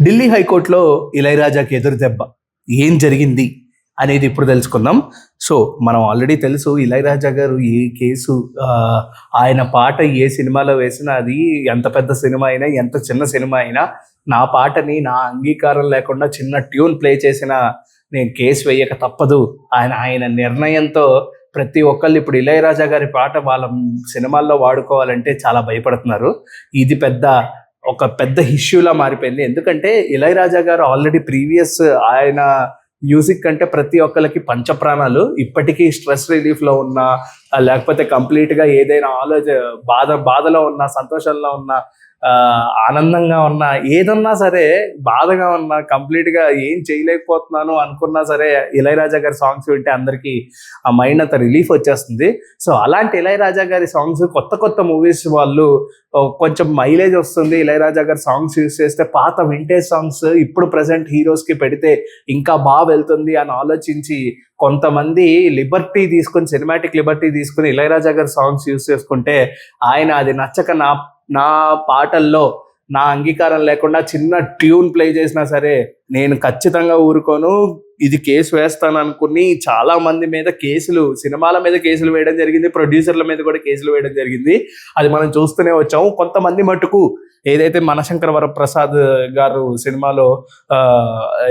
ఢిల్లీ హైకోర్టులో ఇళయరాజాకి ఎదురు దెబ్బ ఏం జరిగింది అనేది ఇప్పుడు తెలుసుకుందాం. సో మనం ఆల్రెడీ తెలుసు ఇళయరాజా గారు ఏ కేసు ఆయన పాట ఏ సినిమాలో వేసినా అది ఎంత పెద్ద సినిమా అయినా ఎంత చిన్న సినిమా అయినా నా పాటని నా అంగీకారం లేకుండా చిన్న ట్యూన్ ప్లే చేసినా నేను కేసు వేయక తప్పదు. ఆయన నిర్ణయంతో ప్రతి ఒక్కళ్ళు ఇప్పుడు ఇళయరాజా గారి పాట వాళ్ళ సినిమాల్లో వాడుకోవాలంటే చాలా భయపడుతున్నారు. ఇది ఒక పెద్ద ఇష్యూలా మారిపోయింది. ఎందుకంటే ఇళయరాజా గారు ఆల్రెడీ ప్రీవియస్ ఆయన మ్యూజిక్ అంటే ప్రతి ఒక్కరికి పంచప్రాణాలు. ఇప్పటికీ స్ట్రెస్ రిలీఫ్లో ఉన్నా లేకపోతే కంప్లీట్గా ఏదైనా బాధలో ఉన్నా సంతోషంలో ఉన్నా ఆనందంగా ఉన్నా ఏదన్నా సరే బాధగా ఉన్నా కంప్లీట్గా ఏం చేయలేకపోతున్నాను అనుకున్నా సరే ఇళయరాజా గారి సాంగ్స్ వింటే అందరికీ ఆ మైండ్ అంతా రిలీఫ్ వచ్చేస్తుంది. సో అలాంటి ఇళయరాజా గారి సాంగ్స్ కొత్త మూవీస్ వాళ్ళు కొంచెం మైలేజ్ వస్తుంది. ఇళయరాజా గారి సాంగ్స్ యూజ్ చేస్తే పాత వింటేజ్ సాంగ్స్ ఇప్పుడు ప్రజెంట్ హీరోస్కి పెడితే ఇంకా బాగా వెళ్తుంది అని ఆలోచించి కొంతమంది సినిమాటిక్ లిబర్టీ తీసుకుని ఇళయరాజా గారి సాంగ్స్ యూజ్ చేసుకుంటే ఆయన అది నచ్చక నా పాటల్లో నా అంగీకారం లేకుండా చిన్న ట్యూన్ ప్లే చేసినా సరే నేను ఖచ్చితంగా ఊరుకోను, ఇది కేసు వేస్తాను అనుకుని చాలా మంది మీద సినిమాల మీద కేసులు వేయడం జరిగింది, ప్రొడ్యూసర్ల మీద కూడా కేసులు వేయడం జరిగింది. అది మనం చూస్తూనే వచ్చాము. కొంతమంది మటుకు ఏదైతే మనశంకర వరప్రసాద్ గారు సినిమాలో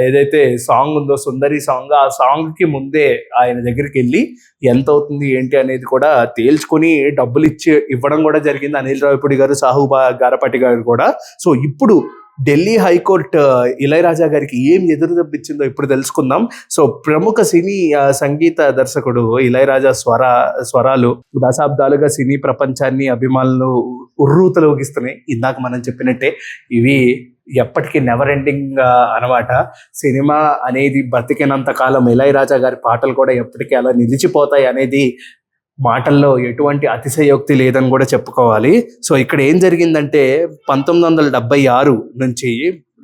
ఏదైతే సాంగ్ ఉందో సుందరి సాంగ్, ఆ సాంగ్కి ముందే ఆయన దగ్గరికి వెళ్ళి ఎంత అవుతుంది ఏంటి అనేది కూడా తేల్చుకొని డబ్బులు ఇవ్వడం కూడా జరిగింది అనిల్ రావిపూడి గారు, సాహు గారపాటి గారు కూడా. సో ఇప్పుడు ఢిల్లీ హైకోర్టు ఇళయరాజా గారికి ఏం ఎదురు దెబ్బిచ్చిందో ఇప్పుడు తెలుసుకుందాం. సో ప్రముఖ సినీ సంగీత దర్శకుడు ఇళయరాజా స్వరాలు దశాబ్దాలుగా సినీ ప్రపంచాన్ని అభిమానులు ఉర్రూతలోగిస్తున్నాయి. ఇందాక మనం చెప్పినట్టే ఇవి ఎప్పటికీ నెవర్ ఎండింగ్ అనమాట. సినిమా అనేది బతికినంత కాలం ఇళయరాజా గారి పాటలు కూడా ఎప్పటికీ అలా నిలిచిపోతాయి అనేది మాటల్లో ఎటువంటి అతిశయోక్తి లేదని కూడా చెప్పుకోవాలి. సో ఇక్కడ ఏం జరిగిందంటే 1976 నుంచి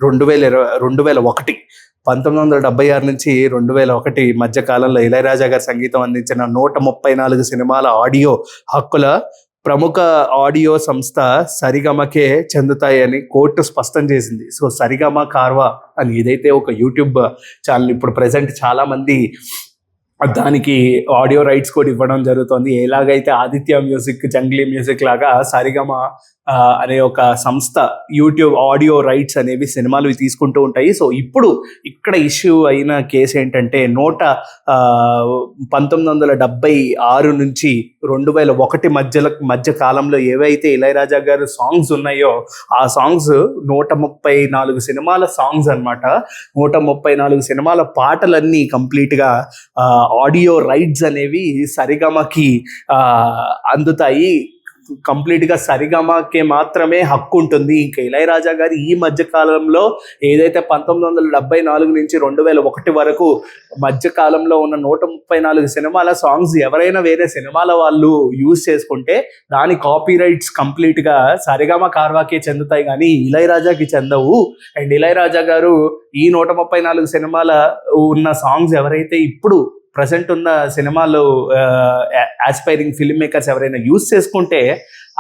2001 1976 నుంచి 2001 మధ్య కాలంలో ఇళయరాజా గారి సంగీతం అందించిన 134 సినిమాల ఆడియో హక్కుల ప్రముఖ ఆడియో సంస్థ సరిగమకే చెందుతాయని కోర్టు స్పష్టం చేసింది. సో సరిగమ కార్వా అని ఏదైతే ఒక యూట్యూబ్ ఛానల్ ఇప్పుడు ప్రజెంట్ చాలా మంది దానికి ఆడియో రైట్స్ కూడా ఇవ్వడం జరుగుతుంది. ఎలాగైతే ఆదిత్య మ్యూజిక్, జంగ్లీ మ్యూజిక్ లాగా సరిగమ అనే ఒక సంస్థ యూట్యూబ్ ఆడియో రైట్స్ అనేవి సినిమాలు తీసుకుంటూ ఉంటాయి. సో ఇప్పుడు ఇక్కడ ఇష్యూ అయిన కేసు ఏంటంటే 1976 నుంచి 2001 మధ్య కాలంలో ఏవైతే ఇళయరాజా గారు సాంగ్స్ ఉన్నాయో ఆ సాంగ్స్ 134 సినిమాల సాంగ్స్ అనమాట. 134 సినిమాల పాటలన్నీ కంప్లీట్గా ఆడియో రైట్స్ అనేవి సరిగమకి అందుతాయి. కంప్లీట్గా సరిగమకే మాత్రమే హక్కు ఉంటుంది. ఇంకా ఇళయరాజా గారు ఈ మధ్య కాలంలో ఏదైతే 1974 నుంచి 2001 వరకు మధ్య కాలంలో ఉన్న 134 సినిమాల సాంగ్స్ ఎవరైనా వేరే సినిమాల వాళ్ళు యూజ్ చేసుకుంటే దాని కాపీ రైట్స్ కంప్లీట్గా సరిగమ కార్వాకే చెందుతాయి కానీ ఇళయరాజాకి చెందవు. అండ్ ఇళయరాజా గారు ఈ 134 సినిమాల ఉన్న సాంగ్స్ ఎవరైతే ఇప్పుడు ప్రజెంట్ ఉన్న సినిమాలు ఆస్పైరింగ్ ఫిల్మ్ మేకర్స్ ఎవరైనా యూజ్ చేసుకుంటే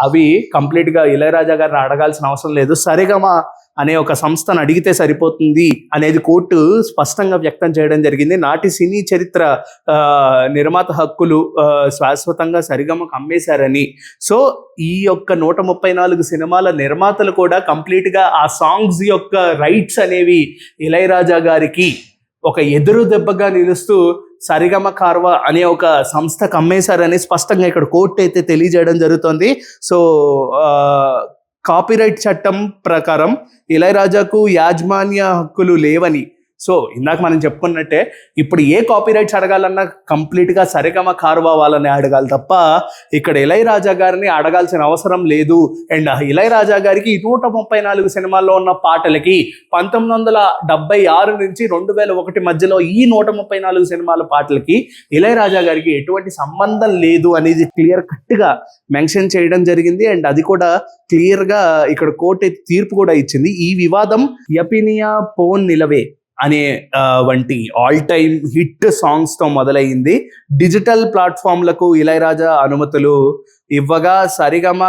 అవి కంప్లీట్గా ఇళయరాజా గారిని అడగాల్సిన అవసరం లేదు, సరిగమ అనే ఒక సంస్థను అడిగితే సరిపోతుంది అనేది కోర్టు స్పష్టంగా వ్యక్తం చేయడం జరిగింది. నాటి సినీ చరిత్ర నిర్మాత హక్కులు శాశ్వతంగా సరిగమకు అమ్మేశారని. సో ఈ యొక్క 134 సినిమాల నిర్మాతలు కూడా కంప్లీట్గా ఆ సాంగ్స్ యొక్క రైట్స్ అనేవి ఇళయరాజా గారికి ఒక ఎదురు దెబ్బగా నిలుస్తూ సరిగమ కార్వా అనే ఒక సంస్థకు అమ్మేశారని స్పష్టంగా ఇక్కడ కోర్టు అయితే తెలియజేయడం జరుగుతుంది. సో కాపీరైట్ చట్టం ప్రకారం ఇళయరాజాకు యాజమాన్య హక్కులు లేవని, సో ఇందాక మనం చెప్పుకున్నట్టే ఇప్పుడు ఏ కాపీరైట్స్ అడగాలన్నా కంప్లీట్గా సరిగమ కార్వా వాళ్ళని అడగాలి తప్ప ఇక్కడ ఇళయరాజా గారిని అడగాల్సిన అవసరం లేదు. అండ్ ఇళయరాజా గారికి 134 సినిమాల్లో ఉన్న పాటలకి 1976 నుంచి 2001 మధ్యలో ఈ 134 సినిమాల పాటలకి ఇళయరాజా గారికి ఎటువంటి సంబంధం లేదు అనేది క్లియర్ కట్గా మెన్షన్ చేయడం జరిగింది. అండ్ అది కూడా క్లియర్గా ఇక్కడ కోర్టు తీర్పు కూడా ఇచ్చింది. ఈ వివాదం యపినియా పోన్ నిలవే అనే వంటి ఆల్ టైమ్ హిట్ సాంగ్స్తో మొదలైంది. డిజిటల్ ప్లాట్ఫామ్లకు ఇళయరాజా అనుమతులు ఇవ్వగా సరిగమ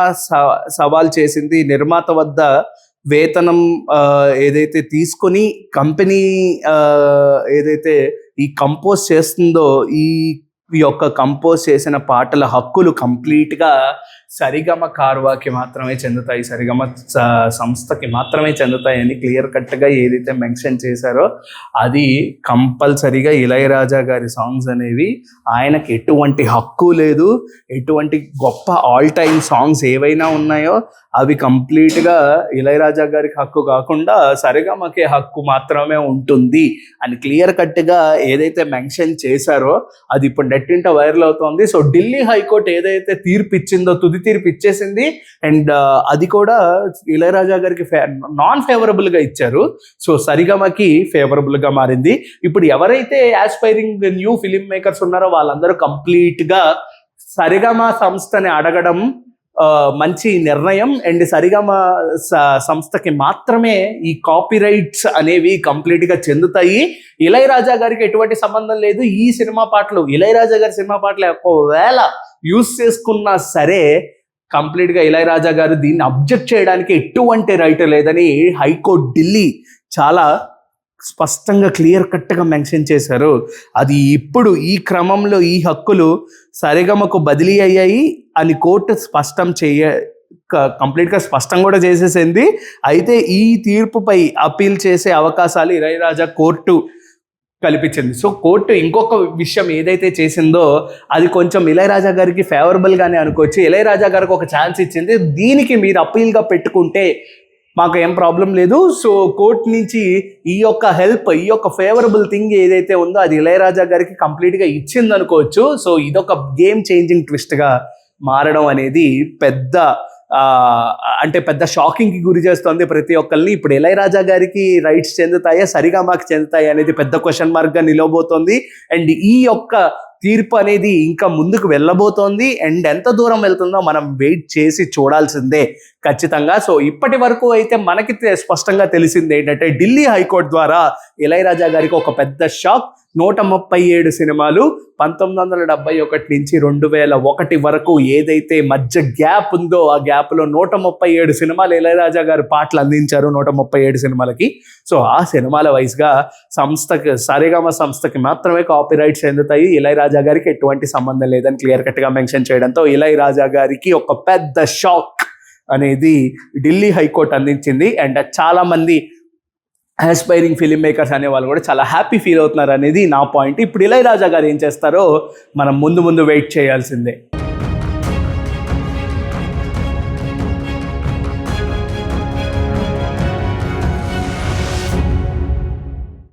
సవాల్ చేసింది. నిర్మాత వద్ద వేతనం ఏదైతే తీసుకొని కంపెనీ ఏదైతే ఈ కంపోజ్ చేస్తుందో ఈ యొక్క కంపోజ్ చేసిన పాటల హక్కులు కంప్లీట్గా సరిగమ కార్వాకి మాత్రమే చెందుతాయి, సరిగమ సంస్థకి మాత్రమే చెందుతాయని క్లియర్ కట్గా ఏదైతే మెన్షన్ చేశారో అది కంపల్సరీగా ఇళయరాజా గారి సాంగ్స్ అనేవి ఆయనకి ఎటువంటి హక్కు లేదు. ఎటువంటి గొప్ప ఆల్ టైమ్ సాంగ్స్ ఏవైనా ఉన్నాయో అవి కంప్లీట్గా ఇళయరాజా గారికి హక్కు కాకుండా సరిగమకే హక్కు మాత్రమే ఉంటుంది అని క్లియర్ కట్గా ఏదైతే మెన్షన్ చేశారో అది ఇప్పుడు నెట్టింట వైరల్ అవుతోంది. సో ఢిల్లీ హైకోర్టు ఏదైతే తీర్పు ఇచ్చిందో తుది తీర్పు ఇచ్చేసింది. అండ్ అది కూడా ఇళయరాజా గారికి నాన్ ఫేవరబుల్గా ఇచ్చారు. సో సరిగమకి ఫేవరబుల్గా మారింది. ఇప్పుడు ఎవరైతే ఆస్పైరింగ్ న్యూ ఫిలిం మేకర్స్ ఉన్నారో వాళ్ళందరూ కంప్లీట్గా సరిగమ సంస్థని అడగడం మంచి నిర్ణయం. అండ్ సరిగమ సంస్థకి మాత్రమే ఈ కాపీరైట్స్ అనేవి కంప్లీట్గా చెందుతాయి. ఇళయరాజా గారికి ఎటువంటి సంబంధం లేదు. ఈ సినిమా పాటలు ఇళయరాజా గారి సినిమా పాటలు ఒకవేళ యూజ్ చేసుకున్నా సరే కంప్లీట్గా ఇళయరాజా గారు దీన్ని అబ్జెక్ట్ చేయడానికి ఎటువంటి రైట్ లేదని హైకోర్టు ఢిల్లీ చాలా స్పష్టంగా క్లియర్ కట్గా మెన్షన్ చేశారు. అది ఇప్పుడు ఈ క్రమంలో ఈ హక్కులు సరిగమకు బదిలీ అయ్యాయి అని కోర్టు కంప్లీట్గా స్పష్టం కూడా చేసేసింది. అయితే ఈ తీర్పుపై అప్పీల్ చేసే అవకాశాలు ఇళయరాజా కోర్టు కల్పించింది. సో కోర్టు ఇంకొక విషయం ఏదైతే చేసిందో అది కొంచెం ఇళయరాజా గారికి ఫేవరబుల్గానే అనుకోవచ్చు. ఇళయరాజా గారికి ఒక ఛాన్స్ ఇచ్చింది, దీనికి మీరు అప్పీల్గా పెట్టుకుంటే మాకు ఏం ప్రాబ్లం లేదు. సో కోర్టు నుంచి ఈ యొక్క హెల్ప్, ఈ యొక్క ఫేవరబుల్ థింగ్ ఏదైతే ఉందో అది ఇళయరాజా గారికి కంప్లీట్గా ఇచ్చింది అనుకోవచ్చు. సో ఇదొక గేమ్ చేంజింగ్ ట్విస్ట్గా మారడం అనేది పెద్ద షాకింగ్కి గురి చేస్తుంది ప్రతి ఒక్కరిని. ఇప్పుడు ఇళయరాజా గారికి రైట్స్ చెందుతాయా సరిగమకి చెందుతాయి అనేది పెద్ద క్వశ్చన్ మార్క్గా నిలవబోతోంది. అండ్ ఈ యొక్క తీర్పు అనేది ఇంకా ముందుకు వెళ్ళబోతోంది. అండ్ ఎంత దూరం వెళ్తుందో మనం వెయిట్ చేసి చూడాల్సిందే ఖచ్చితంగా. సో ఇప్పటి వరకు అయితే మనకి స్పష్టంగా తెలిసింది ఏంటంటే ఢిల్లీ హైకోర్టు ద్వారా ఇళయరాజా గారికి ఒక పెద్ద షాక్. 137 సినిమాలు 1971 నుంచి 2001 వరకు ఏదైతే మధ్య గ్యాప్ ఉందో ఆ గ్యాప్లో 137 సినిమాలు ఇళయరాజా గారు పాటలు అందించారు 137 సినిమాలకి. సో ఆ సినిమాల వైజ్గా సరిగమ సంస్థకి మాత్రమే కాపీరైట్స్ చెందుతాయి, ఇళయరాజా గారికి ఎటువంటి సంబంధం లేదని క్లియర్ కట్గా మెన్షన్ చేయడంతో ఇళయరాజా గారికి ఒక పెద్ద షాక్ అనేది ఢిల్లీ హైకోర్టు అందించింది. అండ్ చాలామంది ఆస్పైరింగ్ ఫిలిం మేకర్స్ అనే వాళ్ళు కూడా చాలా హ్యాపీ ఫీల్ అవుతున్నారు అనేది నా పాయింట్. ఇప్పుడు ఇళయరాజా గారు ఏం చేస్తారో మనం ముందు వెయిట్ చేయాల్సిందే.